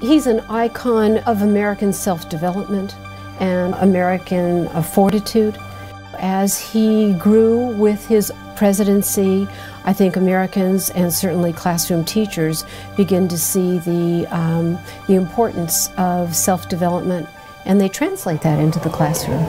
He's an icon of American self-development and American fortitude. As he grew with his presidency, I think Americans and certainly classroom teachers begin to see the importance of self-development, and they translate that into the classroom.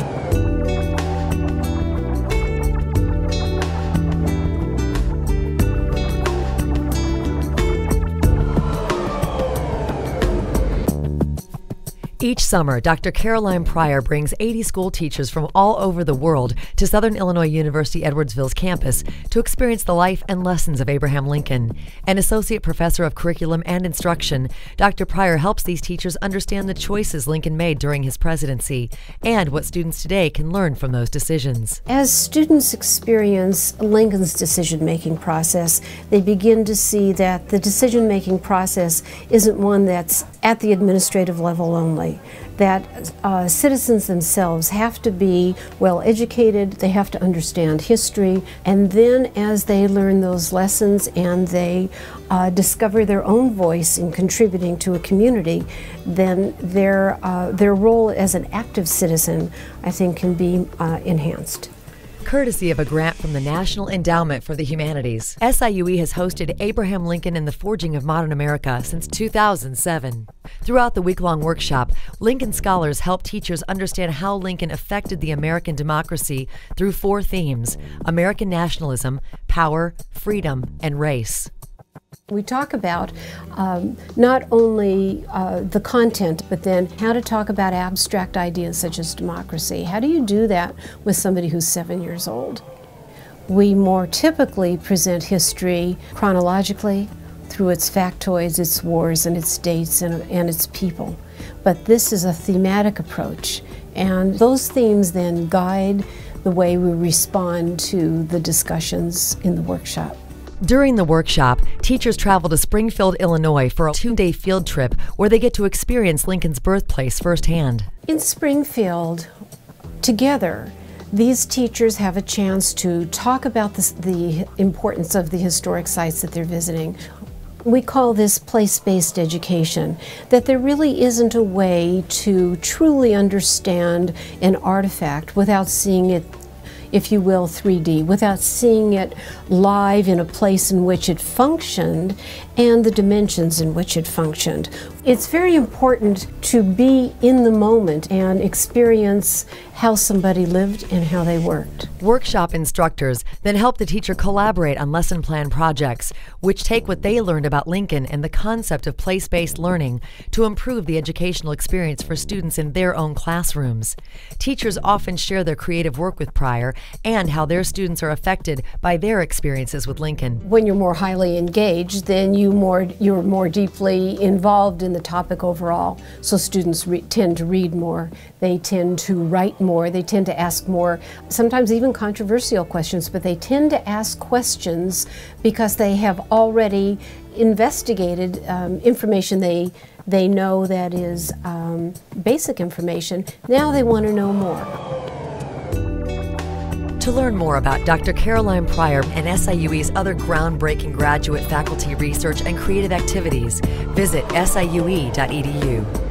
Each summer, Dr. Caroline Pryor brings 80 school teachers from all over the world to Southern Illinois University Edwardsville's campus to experience the life and lessons of Abraham Lincoln. An associate professor of curriculum and instruction, Dr. Pryor helps these teachers understand the choices Lincoln made during his presidency and what students today can learn from those decisions. As students experience Lincoln's decision-making process, they begin to see that the decision-making process isn't one that's at the administrative level only. That citizens themselves have to be well educated, they have to understand history, and then as they learn those lessons and they discover their own voice in contributing to a community, then their role as an active citizen, I think, can be enhanced. Courtesy of a grant from the National Endowment for the Humanities, SIUE has hosted Abraham Lincoln and the Forging of Modern America since 2007. Throughout the week-long workshop, Lincoln scholars help teachers understand how Lincoln affected the American democracy through 4 themes: American nationalism, power, freedom, and race. We talk about not only the content, but then how to talk about abstract ideas such as democracy. How do you do that with somebody who's 7 years old? We more typically present history chronologically through its factoids, its wars, and its dates, and its people. But this is a thematic approach, and those themes then guide the way we respond to the discussions in the workshop. During the workshop, teachers travel to Springfield, Illinois for a 2-day field trip where they get to experience Lincoln's birthplace firsthand. In Springfield, together, these teachers have a chance to talk about the importance of the historic sites that they're visiting. We call this place-based education, that there really isn't a way to truly understand an artifact without seeing it, if you will, 3D, without seeing it live in a place in which it functioned and the dimensions in which it functioned. It's very important to be in the moment and experience how somebody lived and how they worked. Workshop instructors then help the teacher collaborate on lesson plan projects, which take what they learned about Lincoln and the concept of place-based learning to improve the educational experience for students in their own classrooms. Teachers often share their creative work with Pryor and how their students are affected by their experiences with Lincoln. When you're more highly engaged, then you're more deeply involved in the topic overall. So students tend to read more, they tend to write more, they tend to ask more, sometimes even controversial questions, but they tend to ask questions because they have already investigated information they know that is basic information. Now they want to know more. To learn more about Dr. Caroline Pryor and SIUE's other groundbreaking graduate faculty research and creative activities, visit siue.edu.